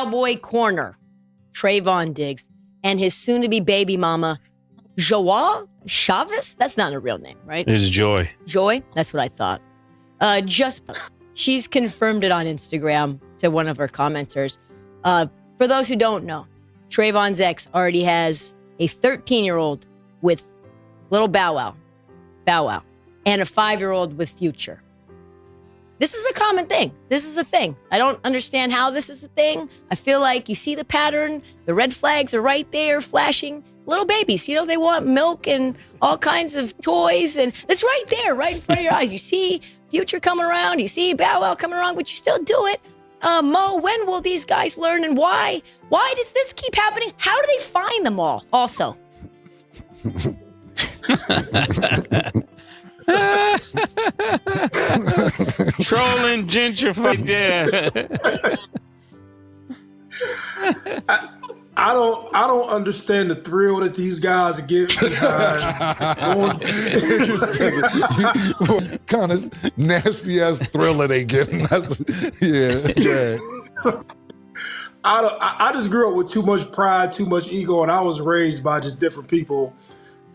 cowboy corner, Trevon Diggs, and his soon-to-be baby mama, Joie Chavis? That's not a real name, right? It's Joy. Joy? That's what I thought. She's confirmed it on Instagram to one of her commenters. For those who don't know, Trevon's ex already has a 13-year-old with little Bow Wow, and a 5-year-old with Future. This is a common thing. This is a thing. I don't understand how this is a thing. I feel like you see the pattern. The red flags are right there flashing. Little babies, they want milk and all kinds of toys. And it's right there, right in front of your eyes. You see Future coming around. You see Bow Wow coming around, but you still do it. Mo, when will these guys learn and why? Why does this keep happening? How do they find them all also? Trolling gentrified there. I don't understand the thrill that these guys get behind. What kind of nasty ass thriller they getting? Yeah. I just grew up with too much pride, too much ego, and I was raised by just different people.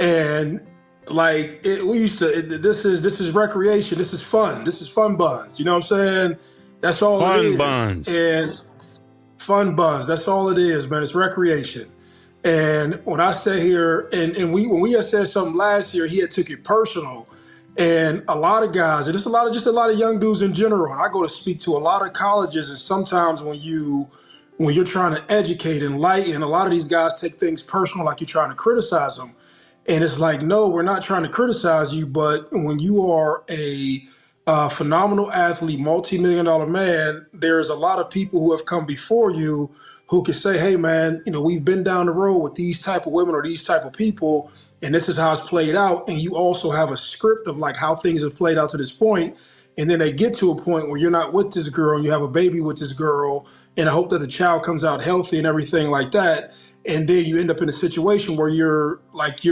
And like this is recreation. This is fun. This is fun buns. You know what I'm saying? That's all it is. Fun buns. And fun buns. That's all it is, man. It's recreation. And when I say here, and when we had said something last year, he had took it personal. And a lot of guys, and just a lot of young dudes in general. And I go to speak to a lot of colleges, and sometimes when you're trying to educate, enlighten, a lot of these guys take things personal, like you're trying to criticize them. And it's like, no, we're not trying to criticize you, but when you are a phenomenal athlete, multi-million-dollar man, there's a lot of people who have come before you who can say, hey, man, we've been down the road with these type of women or these type of people, and this is how it's played out. And you also have a script of like how things have played out to this point. And then they get to a point where you're not with this girl and you have a baby with this girl, and I hope that the child comes out healthy and everything like that. And then you end up in a situation where you're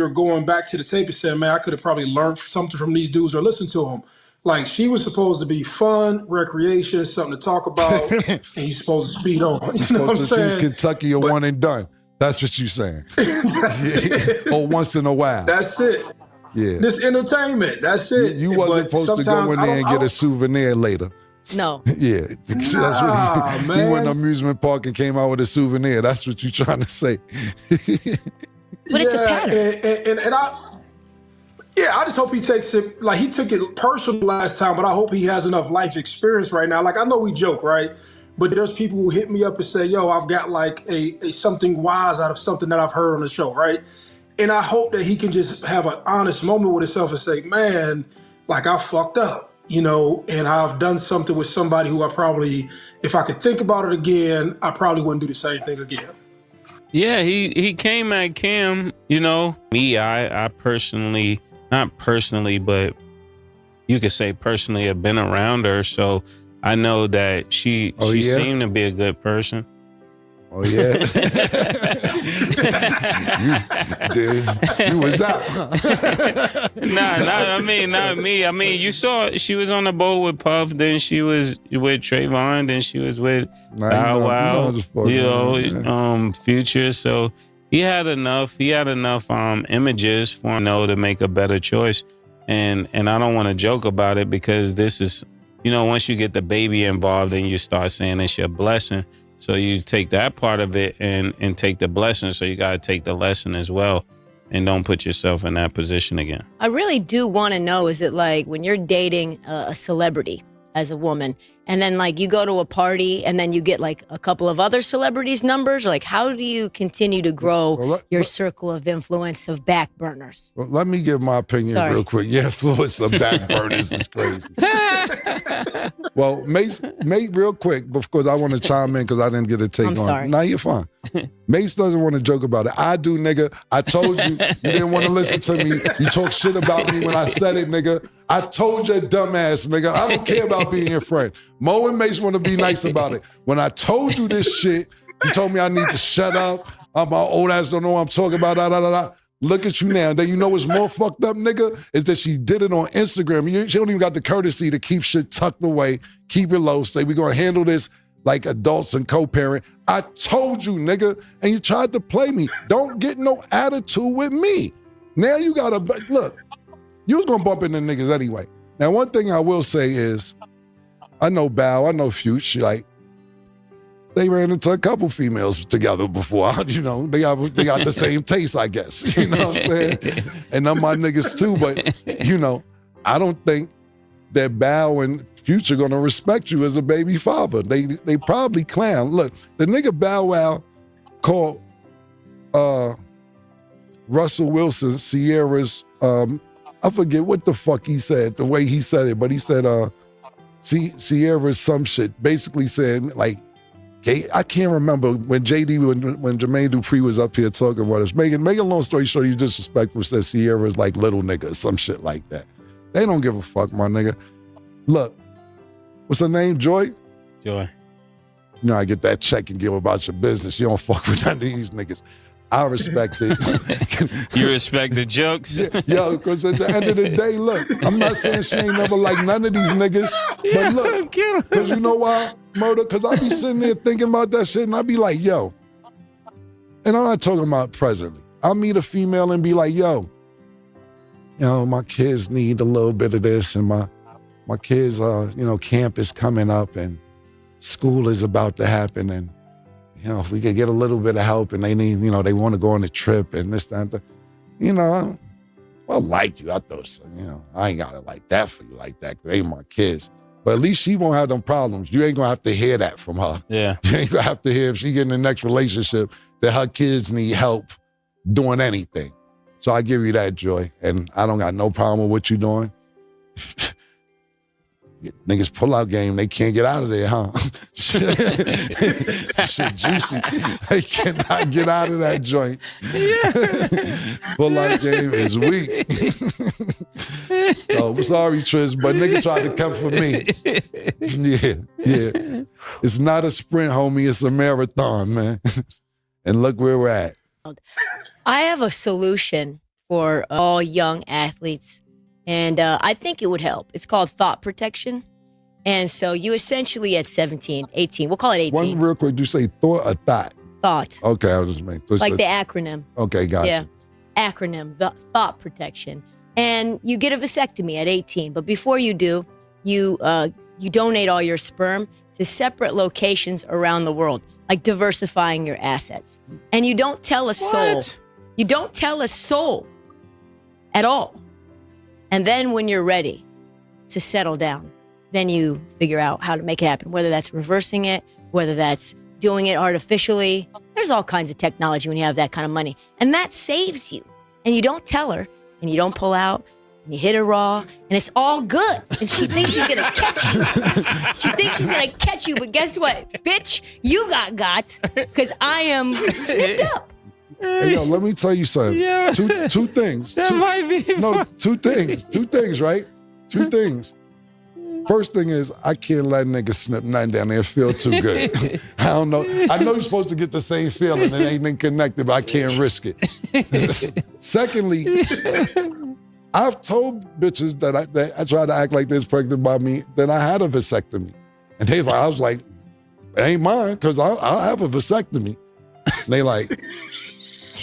going back to the tape and saying, man, I could have probably learned something from these dudes or listened to them. Like, she was supposed to be fun, recreation, something to talk about, and you're supposed to speed on. You know what I'm saying? Choose Kentucky or one and done. That's what you're saying. Yeah. Or once in a while. That's it. Yeah. This entertainment. That's it. You wasn't supposed to go in there and get a souvenir later. No. Yeah. That's what he went to an amusement park and came out with a souvenir. That's what you're trying to say. But it's a pattern. And I just hope he takes it, like he took it personal last time, but I hope he has enough life experience right now. Like, I know we joke, right? But there's people who hit me up and say, yo, I've got like a something wise out of something that I've heard on the show, right? And I hope that he can just have an honest moment with himself and say, man, like, I fucked up, and I've done something with somebody who I probably, if I could think about it again, I probably wouldn't do the same thing again. Yeah, he came at Kim, me, I personally, not personally, but you could say personally, have been around her. So I know that she seemed to be a good person. Oh, yeah. you was out. Not me. I mean, you saw she was on the boat with Puff, then she was with Trevon, then she was with Bow Wow, Future. So he had enough images for him to make a better choice. And I don't want to joke about it, because this is, once you get the baby involved and you start saying it's your blessing. So you take that part of it and take the blessing. So you got to take the lesson as well, and don't put yourself in that position again. I really do want to know, is it like when you're dating a celebrity as a woman, and then like you go to a party and then you get like a couple of other celebrities' numbers? Or like, how do you continue to grow your circle of influence of back burners? Well, let me give my opinion real quick. Your influence of back burners is crazy. Well, Mace, real quick, because I want to chime in because I didn't get a take on it. Sorry. No, you're fine. Mace doesn't want to joke about it. I do, nigga. I told you, you didn't want to listen to me. You talk shit about me when I said it, nigga. I told your dumb ass, nigga. I don't care about being your friend. Mo and Mace want to be nice about it. When I told you this shit, you told me I need to shut up. My old ass don't know what I'm talking about, Look at you now. Then you know what's more fucked up, nigga, is that she did it on Instagram. She don't even got the courtesy to keep shit tucked away, keep it low, say we're going to handle this like adults and co-parent. I told you, nigga, and you tried to play me. Don't get no attitude with me. Now you gotta, look, you was gonna bump into niggas anyway. Now, one thing I will say is, I know Bow, I know Future, like, they ran into a couple females together before. You know, they got the same taste, I guess. You know what I'm saying? And I'm my niggas too, but, you know, I don't think that Bow and Future gonna respect you as a baby father. They probably clown. Look, the nigga Bow Wow called Russell Wilson, Sierra's, I forget what the fuck he said, the way he said it, but he said, Sierra's some shit, basically said, like, I can't remember when when Jermaine Dupri was up here talking about us. Make a long story short, he's disrespectful, said Sierra's like little nigga or some shit like that. They don't give a fuck, my nigga. Look, what's her name, Joy? Joy. You know, I get that check and give about your business. You don't fuck with none of these niggas. I respect it. You respect the jokes? Yo, because at the end of the day, look, I'm not saying she ain't never like none of these niggas, but look, because you know why, Murder? Because I be sitting there thinking about that shit, and I be like, yo, and I'm not talking about presently. I'll meet a female and be like, yo, you know, my kids need a little bit of this, and my kids, you know, camp is coming up, and school is about to happen, and you know, if we could get a little bit of help and they need, you know, they want to go on a trip and this, that, you know, I like you. I thought so, you know, I ain't got it like that for you like that. They ain't my kids. But at least she won't have them problems. You ain't going to have to hear that from her. Yeah. You ain't going to have to hear if she get in the next relationship that her kids need help doing anything. So I give you that, Joy. And I don't got no problem with what you doing. Niggas pull out game, they can't get out of there, huh? Shit juicy. They cannot get out of that joint. Pull out game is weak. So, sorry, Trish, but nigga tried to come for me. Yeah. It's not a sprint, homie. It's a marathon, man. And look where we're at. I have a solution for all young athletes. And I think it would help. It's called thought protection. And so you essentially at 17, 18, we'll call it 18. One real quick, do you say thought or thought? Thought. Okay, I'll just make. So like the acronym. Okay, gotcha. Yeah, acronym, the thought protection. And you get a vasectomy at 18. But before you do, you donate all your sperm to separate locations around the world, like diversifying your assets. And you don't tell a soul. You don't tell a soul at all. And then when you're ready to settle down, then you figure out how to make it happen, whether that's reversing it, whether that's doing it artificially. There's all kinds of technology when you have that kind of money. And that saves you. And you don't tell her, and you don't pull out, and you hit her raw, and it's all good. And she thinks she's going to catch you. She thinks she's going to catch you, but guess what? Bitch, you got, because I am snipped up. Hey, yo, let me tell you something. Yeah. Two things. That might be. No, two things, right? Two things. First thing is, I can't let niggas snip nothing down there. It feel too good. I don't know. I know you're supposed to get the same feeling. It ain't been connected, but I can't risk it. Secondly, I've told bitches that I tried to act like they're pregnant by me, that I had a vasectomy. And I was like, it ain't mine, because I'll have a vasectomy. And they like,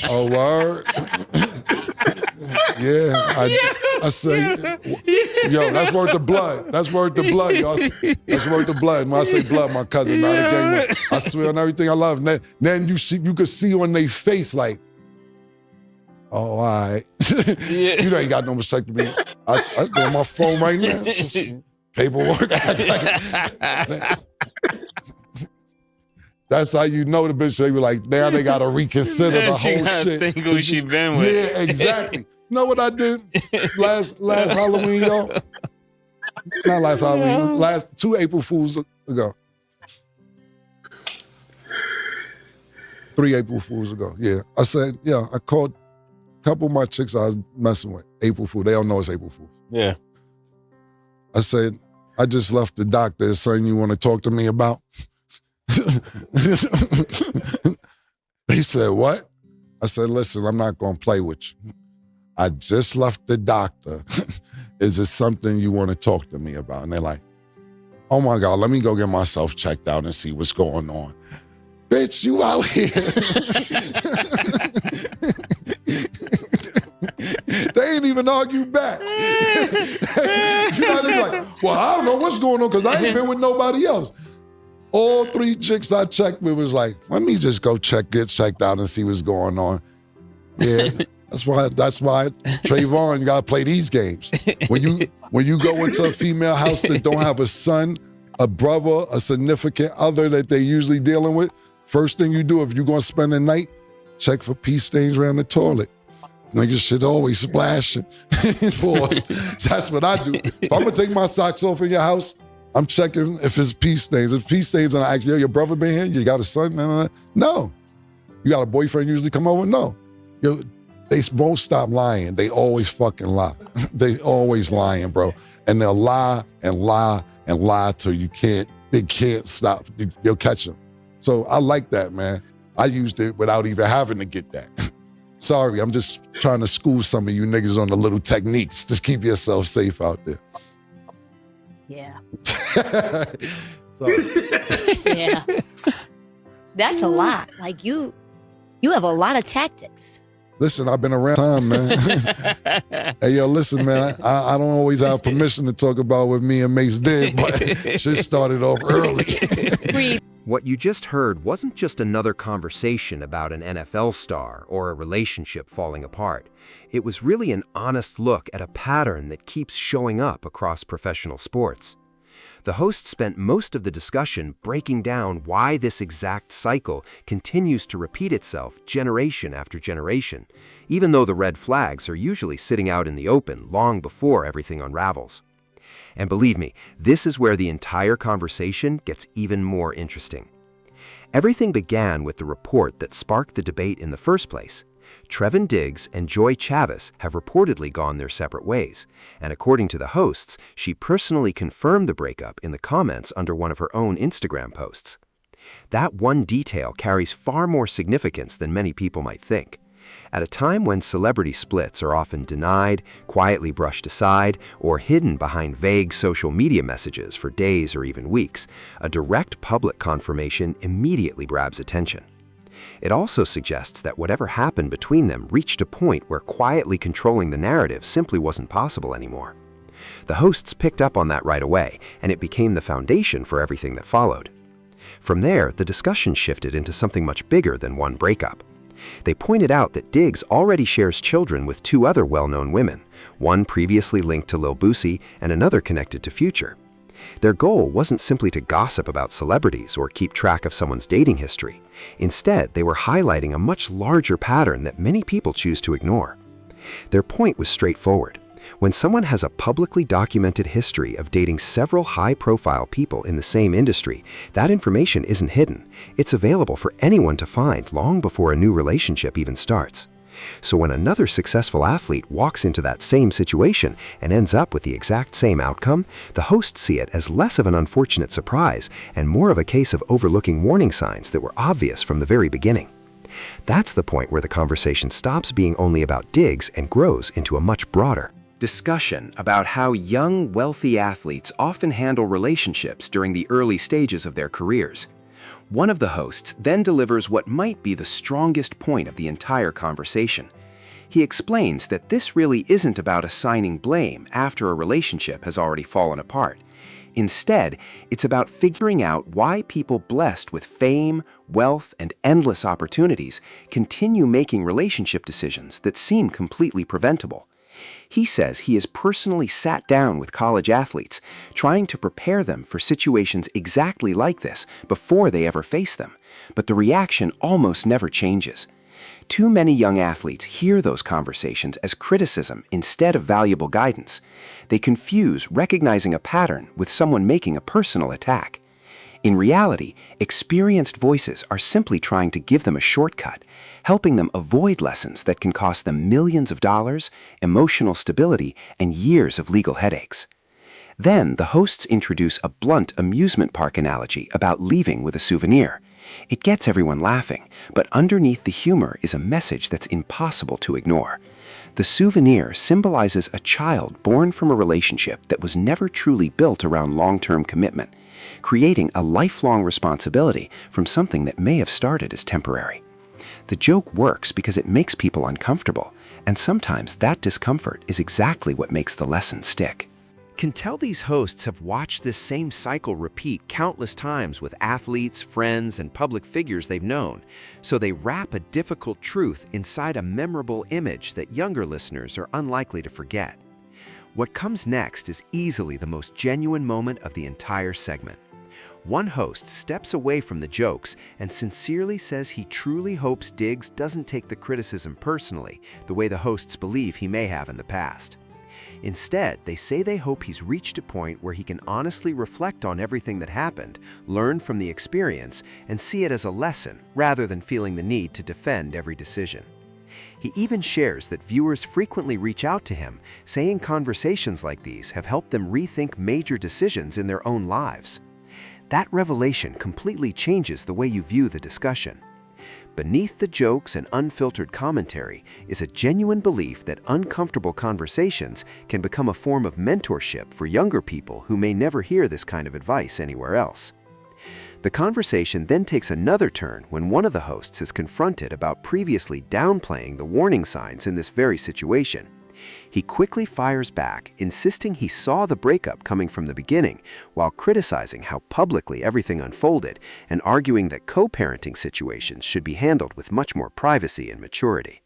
oh, word? I say, yo, that's worth the blood. That's worth the blood, y'all. That's worth the blood. When I say blood, my cousin, not a gang. I swear on everything I love. Then you could see on their face like, oh, all right. You ain't got no vasectomy. I go on my phone right now. Paperwork. That's how you know the bitch. They were like, now they gotta reconsider the whole shit. Think who she been with. Yeah, exactly. You know what I did last Halloween, y'all? Not last Halloween. Last 2 April Fools ago. 3 April Fools ago. Yeah, I said, yeah. I called a couple of my chicks I was messing with. April Fool. They don't know it's April Fool. Yeah. I said, I just left the doctor. Is something you want to talk to me about? They said, what? I said, listen, I'm not going to play with you. I just left the doctor. Is it something you want to talk to me about? And they're like, oh my God, let me go get myself checked out and see what's going on. Bitch, you out here. They ain't even argue back. You're not even like, well, I don't know what's going on because I ain't been with nobody else. All 3 chicks I checked with was like, let me just go get checked out and see what's going on. Yeah, that's why Trevon, you gotta play these games. When you go into a female house that don't have a son, a brother, a significant other that they usually dealing with, first thing you do if you're gonna spend the night, check for pee stains around the toilet. Niggas shit always splashing. That's what I do. If I'm gonna take my socks off in your house, I'm checking if it's pee stains. If pee stains, and I ask you, your brother been here? You got a son? No. You got a boyfriend usually come over? No. They won't stop lying. They always fucking lie. They always lying, bro. And they'll lie and lie and lie till they can't stop. You'll catch them. So I like that, man. I used it without even having to get that. Sorry, I'm just trying to school some of you niggas on the little techniques to keep yourself safe out there. Yeah. Sorry. Yeah. That's a lot. Like you have a lot of tactics. Listen, I've been around time, man. Hey, yo, listen, man, I don't always have permission to talk about what me and Mace did, but shit started off early. What you just heard wasn't just another conversation about an NFL star or a relationship falling apart. It was really an honest look at a pattern that keeps showing up across professional sports. The host spent most of the discussion breaking down why this exact cycle continues to repeat itself generation after generation, even though the red flags are usually sitting out in the open long before everything unravels. And believe me, this is where the entire conversation gets even more interesting. Everything began with the report that sparked the debate in the first place. Trevondiggs and Joie Chavis have reportedly gone their separate ways, and according to the hosts, she personally confirmed the breakup in the comments under one of her own Instagram posts. That one detail carries far more significance than many people might think. At a time when celebrity splits are often denied, quietly brushed aside, or hidden behind vague social media messages for days or even weeks, a direct public confirmation immediately grabs attention. It also suggests that whatever happened between them reached a point where quietly controlling the narrative simply wasn't possible anymore. The hosts picked up on that right away, and it became the foundation for everything that followed. From there, the discussion shifted into something much bigger than one breakup. They pointed out that Diggs already shares children with 2 other well-known women, one previously linked to Lil Boosie and another connected to Future. Their goal wasn't simply to gossip about celebrities or keep track of someone's dating history. Instead, they were highlighting a much larger pattern that many people choose to ignore. Their point was straightforward. When someone has a publicly documented history of dating several high-profile people in the same industry, that information isn't hidden. It's available for anyone to find long before a new relationship even starts. So when another successful athlete walks into that same situation and ends up with the exact same outcome, the hosts see it as less of an unfortunate surprise and more of a case of overlooking warning signs that were obvious from the very beginning. That's the point where the conversation stops being only about Diggs and grows into a much broader discussion about how young, wealthy athletes often handle relationships during the early stages of their careers. One of the hosts then delivers what might be the strongest point of the entire conversation. He explains that this really isn't about assigning blame after a relationship has already fallen apart. Instead, it's about figuring out why people blessed with fame, wealth, and endless opportunities continue making relationship decisions that seem completely preventable. He says he has personally sat down with college athletes, trying to prepare them for situations exactly like this before they ever face them, but the reaction almost never changes. Too many young athletes hear those conversations as criticism instead of valuable guidance. They confuse recognizing a pattern with someone making a personal attack. In reality, experienced voices are simply trying to give them a shortcut, helping them avoid lessons that can cost them millions of dollars, emotional stability, and years of legal headaches. Then the hosts introduce a blunt amusement park analogy about leaving with a souvenir. It gets everyone laughing, but underneath the humor is a message that's impossible to ignore. The souvenir symbolizes a child born from a relationship that was never truly built around long-term commitment, creating a lifelong responsibility from something that may have started as temporary. The joke works because it makes people uncomfortable, and sometimes that discomfort is exactly what makes the lesson stick. Can tell these hosts have watched this same cycle repeat countless times with athletes, friends, and public figures they've known, so they wrap a difficult truth inside a memorable image that younger listeners are unlikely to forget. What comes next is easily the most genuine moment of the entire segment. One host steps away from the jokes and sincerely says he truly hopes Diggs doesn't take the criticism personally, the way the hosts believe he may have in the past. Instead, they say they hope he's reached a point where he can honestly reflect on everything that happened, learn from the experience, and see it as a lesson, rather than feeling the need to defend every decision. He even shares that viewers frequently reach out to him, saying conversations like these have helped them rethink major decisions in their own lives. That revelation completely changes the way you view the discussion. Beneath the jokes and unfiltered commentary is a genuine belief that uncomfortable conversations can become a form of mentorship for younger people who may never hear this kind of advice anywhere else. The conversation then takes another turn when one of the hosts is confronted about previously downplaying the warning signs in this very situation. He quickly fires back, insisting he saw the breakup coming from the beginning, while criticizing how publicly everything unfolded and arguing that co-parenting situations should be handled with much more privacy and maturity.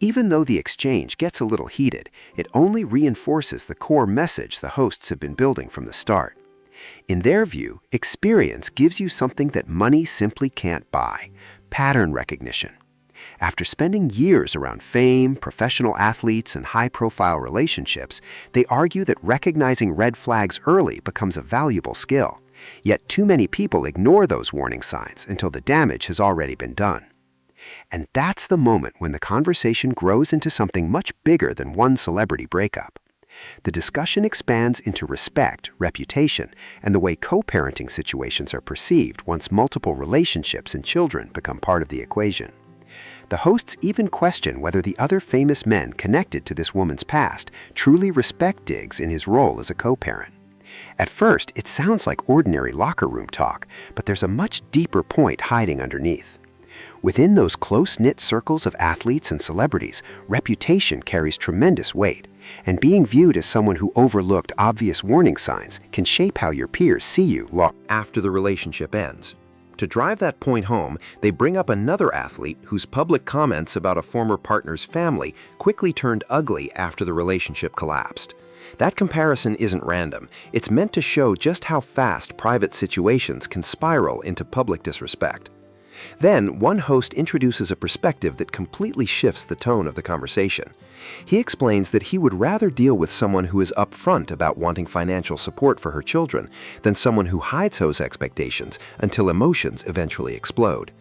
Even though the exchange gets a little heated, it only reinforces the core message the hosts have been building from the start. In their view, experience gives you something that money simply can't buy: pattern recognition. After spending years around fame, professional athletes, and high-profile relationships, they argue that recognizing red flags early becomes a valuable skill. Yet too many people ignore those warning signs until the damage has already been done. And that's the moment when the conversation grows into something much bigger than one celebrity breakup. The discussion expands into respect, reputation, and the way co-parenting situations are perceived once multiple relationships and children become part of the equation. The hosts even question whether the other famous men connected to this woman's past truly respect Diggs in his role as a co-parent. At first, it sounds like ordinary locker room talk, but there's a much deeper point hiding underneath. Within those close-knit circles of athletes and celebrities, reputation carries tremendous weight, and being viewed as someone who overlooked obvious warning signs can shape how your peers see you long after the relationship ends. To drive that point home, they bring up another athlete whose public comments about a former partner's family quickly turned ugly after the relationship collapsed. That comparison isn't random. It's meant to show just how fast private situations can spiral into public disrespect. Then, one host introduces a perspective that completely shifts the tone of the conversation. He explains that he would rather deal with someone who is upfront about wanting financial support for her children than someone who hides those expectations until emotions eventually explode.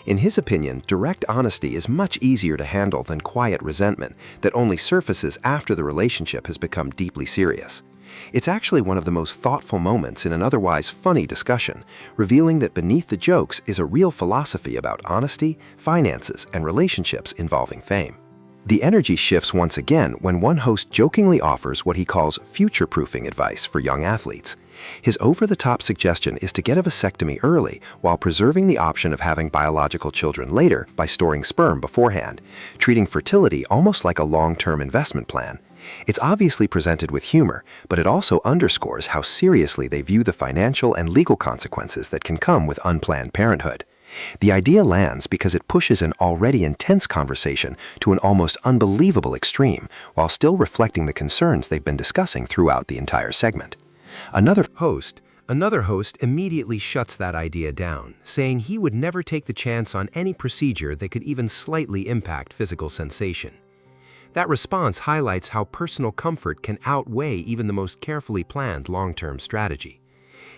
In his opinion, direct honesty is much easier to handle than quiet resentment that only surfaces after the relationship has become deeply serious. It's actually one of the most thoughtful moments in an otherwise funny discussion, revealing that beneath the jokes is a real philosophy about honesty, finances, and relationships involving fame. The energy shifts once again when one host jokingly offers what he calls future-proofing advice for young athletes. His over-the-top suggestion is to get a vasectomy early while preserving the option of having biological children later by storing sperm beforehand, treating fertility almost like a long-term investment plan. It's obviously presented with humor, but it also underscores how seriously they view the financial and legal consequences that can come with unplanned parenthood. The idea lands because it pushes an already intense conversation to an almost unbelievable extreme, while still reflecting the concerns they've been discussing throughout the entire segment. Another host immediately shuts that idea down, saying he would never take the chance on any procedure that could even slightly impact physical sensation. That response highlights how personal comfort can outweigh even the most carefully planned long-term strategy.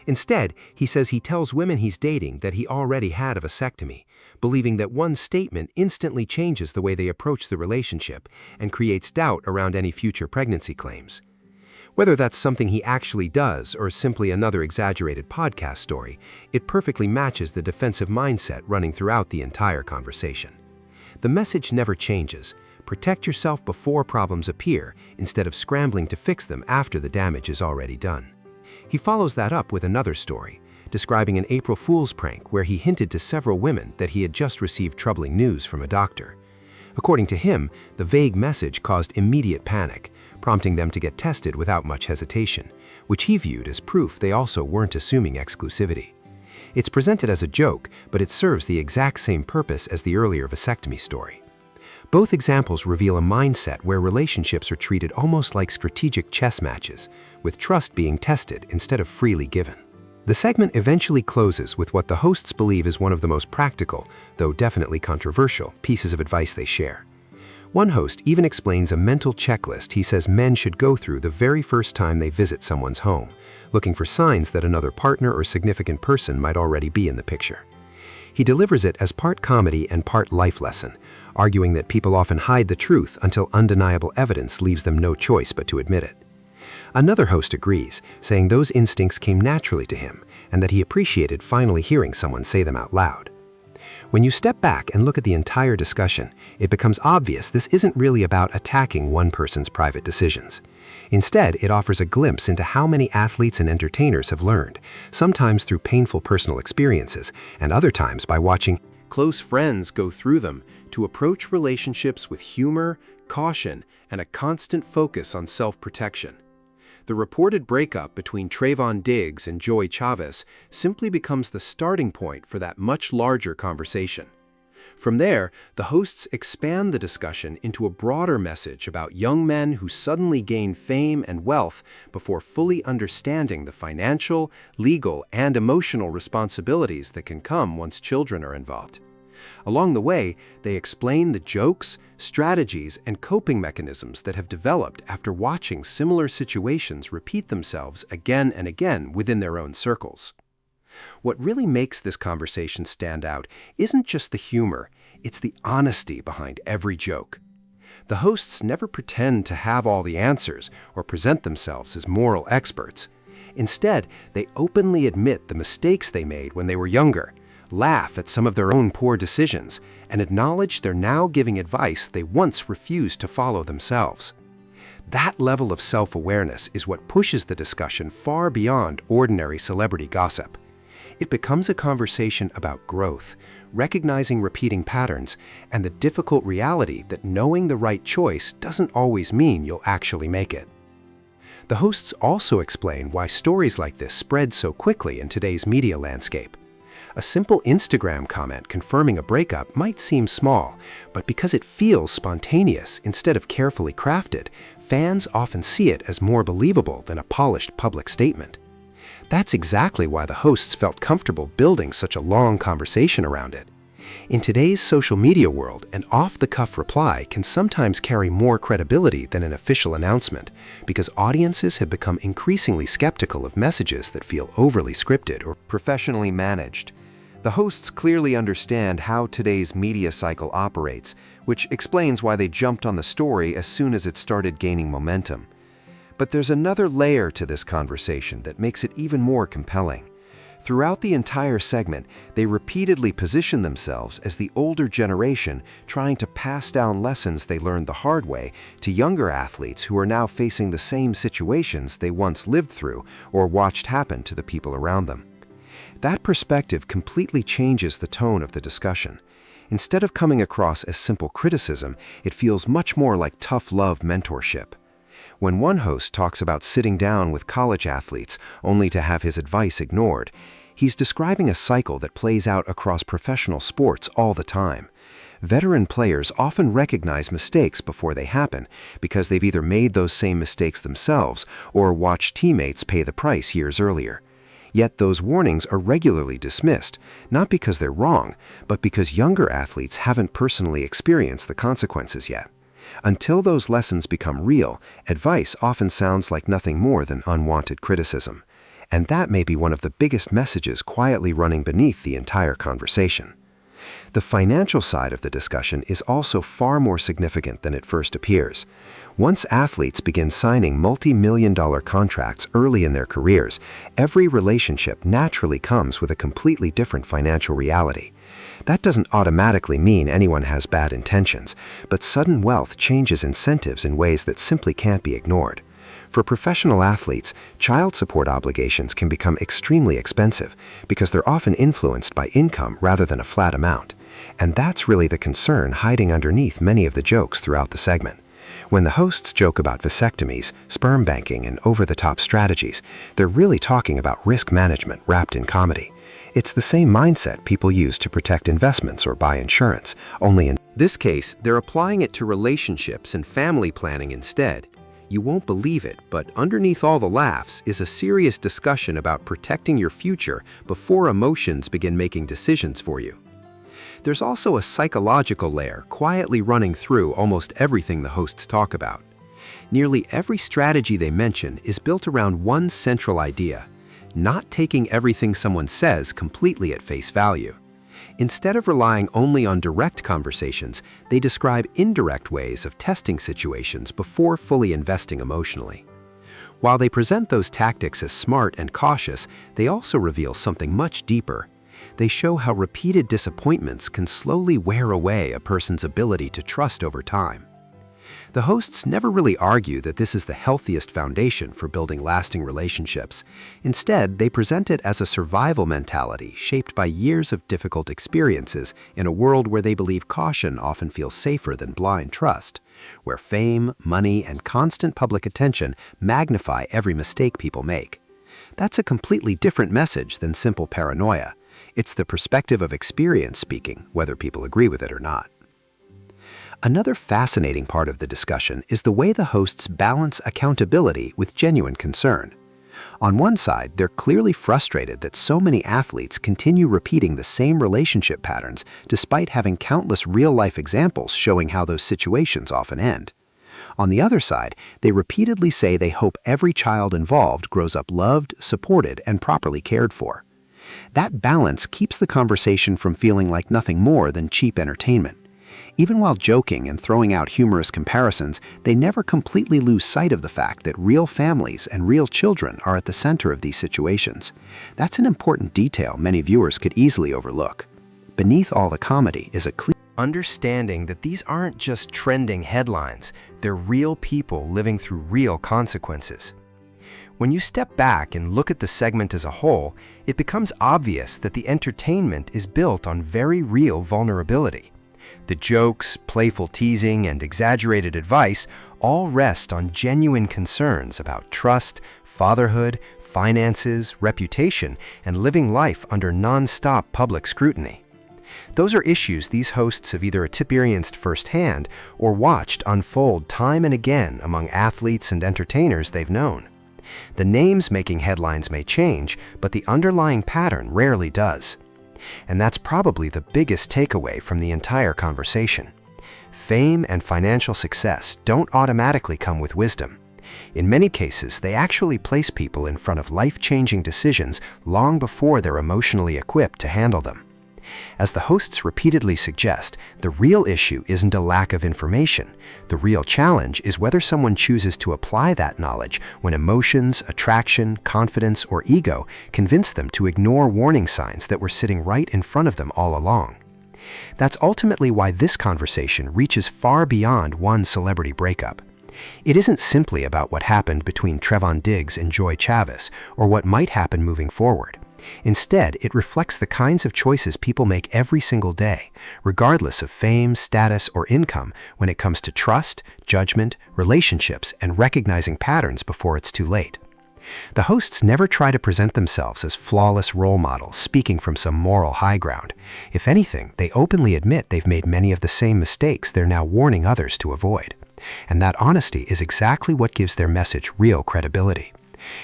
Instead, he says he tells women he's dating that he already had a vasectomy, believing that one statement instantly changes the way they approach the relationship and creates doubt around any future pregnancy claims. Whether that's something he actually does or simply another exaggerated podcast story, it perfectly matches the defensive mindset running throughout the entire conversation. The message never changes. Protect yourself before problems appear instead of scrambling to fix them after the damage is already done. He follows that up with another story, describing an April Fool's prank where he hinted to several women that he had just received troubling news from a doctor. According to him, the vague message caused immediate panic, prompting them to get tested without much hesitation, which he viewed as proof they also weren't assuming exclusivity. It's presented as a joke, but it serves the exact same purpose as the earlier vasectomy story. Both examples reveal a mindset where relationships are treated almost like strategic chess matches, with trust being tested instead of freely given. The segment eventually closes with what the hosts believe is one of the most practical, though definitely controversial, pieces of advice they share. One host even explains a mental checklist he says men should go through the very first time they visit someone's home, looking for signs that another partner or significant person might already be in the picture. He delivers it as part comedy and part life lesson, arguing that people often hide the truth until undeniable evidence leaves them no choice but to admit it. Another host agrees, saying those instincts came naturally to him and that he appreciated finally hearing someone say them out loud. When you step back and look at the entire discussion, it becomes obvious this isn't really about attacking one person's private decisions. Instead, it offers a glimpse into how many athletes and entertainers have learned, sometimes through painful personal experiences, and other times by watching close friends go through them, to approach relationships with humor, caution, and a constant focus on self-protection. The reported breakup between Trevon Diggs and Joie Chavis simply becomes the starting point for that much larger conversation. From there, the hosts expand the discussion into a broader message about young men who suddenly gain fame and wealth before fully understanding the financial, legal, and emotional responsibilities that can come once children are involved. Along the way, they explain the jokes, strategies, and coping mechanisms that have developed after watching similar situations repeat themselves again and again within their own circles. What really makes this conversation stand out isn't just the humor, it's the honesty behind every joke. The hosts never pretend to have all the answers or present themselves as moral experts. Instead, they openly admit the mistakes they made when they were younger, laugh at some of their own poor decisions, and acknowledge they're now giving advice they once refused to follow themselves. That level of self-awareness is what pushes the discussion far beyond ordinary celebrity gossip. It becomes a conversation about growth, recognizing repeating patterns, and the difficult reality that knowing the right choice doesn't always mean you'll actually make it. The hosts also explain why stories like this spread so quickly in today's media landscape. A simple Instagram comment confirming a breakup might seem small, but because it feels spontaneous instead of carefully crafted, fans often see it as more believable than a polished public statement. That's exactly why the hosts felt comfortable building such a long conversation around it. In today's social media world, an off-the-cuff reply can sometimes carry more credibility than an official announcement, because audiences have become increasingly skeptical of messages that feel overly scripted or professionally managed. The hosts clearly understand how today's media cycle operates, which explains why they jumped on the story as soon as it started gaining momentum. But there's another layer to this conversation that makes it even more compelling. Throughout the entire segment, they repeatedly position themselves as the older generation trying to pass down lessons they learned the hard way to younger athletes who are now facing the same situations they once lived through or watched happen to the people around them. That perspective completely changes the tone of the discussion. Instead of coming across as simple criticism, it feels much more like tough love mentorship. When one host talks about sitting down with college athletes only to have his advice ignored, he's describing a cycle that plays out across professional sports all the time. Veteran players often recognize mistakes before they happen because they've either made those same mistakes themselves or watched teammates pay the price years earlier. Yet those warnings are regularly dismissed, not because they're wrong, but because younger athletes haven't personally experienced the consequences yet. Until those lessons become real, advice often sounds like nothing more than unwanted criticism. And that may be one of the biggest messages quietly running beneath the entire conversation. The financial side of the discussion is also far more significant than it first appears. Once athletes begin signing multi-million-dollar contracts early in their careers, every relationship naturally comes with a completely different financial reality. That doesn't automatically mean anyone has bad intentions, but sudden wealth changes incentives in ways that simply can't be ignored. For professional athletes, child support obligations can become extremely expensive because they're often influenced by income rather than a flat amount. And that's really the concern hiding underneath many of the jokes throughout the segment. When the hosts joke about vasectomies, sperm banking, and over-the-top strategies, they're really talking about risk management wrapped in comedy. It's the same mindset people use to protect investments or buy insurance, only in this case, they're applying it to relationships and family planning instead. You won't believe it, but underneath all the laughs is a serious discussion about protecting your future before emotions begin making decisions for you. There's also a psychological layer quietly running through almost everything the hosts talk about. Nearly every strategy they mention is built around one central idea: not taking everything someone says completely at face value. Instead of relying only on direct conversations, they describe indirect ways of testing situations before fully investing emotionally. While they present those tactics as smart and cautious, they also reveal something much deeper. They show how repeated disappointments can slowly wear away a person's ability to trust over time. The hosts never really argue that this is the healthiest foundation for building lasting relationships. Instead, they present it as a survival mentality shaped by years of difficult experiences in a world where they believe caution often feels safer than blind trust, where fame, money, and constant public attention magnify every mistake people make. That's a completely different message than simple paranoia. It's the perspective of experience speaking, whether people agree with it or not. Another fascinating part of the discussion is the way the hosts balance accountability with genuine concern. On one side, they're clearly frustrated that so many athletes continue repeating the same relationship patterns despite having countless real-life examples showing how those situations often end. On the other side, they repeatedly say they hope every child involved grows up loved, supported, and properly cared for. That balance keeps the conversation from feeling like nothing more than cheap entertainment. Even while joking and throwing out humorous comparisons, they never completely lose sight of the fact that real families and real children are at the center of these situations. That's an important detail many viewers could easily overlook. Beneath all the comedy is a clear understanding that these aren't just trending headlines, they're real people living through real consequences. When you step back and look at the segment as a whole, it becomes obvious that the entertainment is built on very real vulnerability. The jokes, playful teasing, and exaggerated advice all rest on genuine concerns about trust, fatherhood, finances, reputation, and living life under non-stop public scrutiny. Those are issues these hosts have either experienced firsthand or watched unfold time and again among athletes and entertainers they've known. The names making headlines may change, but the underlying pattern rarely does. And that's probably the biggest takeaway from the entire conversation. Fame and financial success don't automatically come with wisdom. In many cases, they actually place people in front of life-changing decisions long before they're emotionally equipped to handle them. As the hosts repeatedly suggest, the real issue isn't a lack of information. The real challenge is whether someone chooses to apply that knowledge when emotions, attraction, confidence, or ego convince them to ignore warning signs that were sitting right in front of them all along. That's ultimately why this conversation reaches far beyond one celebrity breakup. It isn't simply about what happened between Trevon Diggs and Joie Chavis or what might happen moving forward. Instead, it reflects the kinds of choices people make every single day, regardless of fame, status, or income, when it comes to trust, judgment, relationships, and recognizing patterns before it's too late. The hosts never try to present themselves as flawless role models speaking from some moral high ground. If anything, they openly admit they've made many of the same mistakes they're now warning others to avoid. And that honesty is exactly what gives their message real credibility.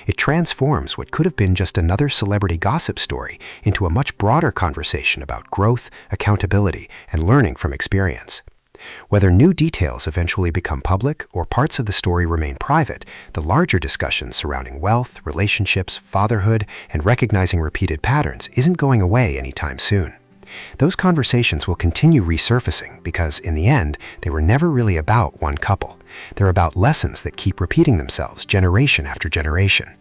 It transforms what could have been just another celebrity gossip story into a much broader conversation about growth, accountability, and learning from experience. Whether new details eventually become public or parts of the story remain private, the larger discussion surrounding wealth, relationships, fatherhood, and recognizing repeated patterns isn't going away anytime soon. Those conversations will continue resurfacing because, in the end, they were never really about one couple. They're about lessons that keep repeating themselves generation after generation.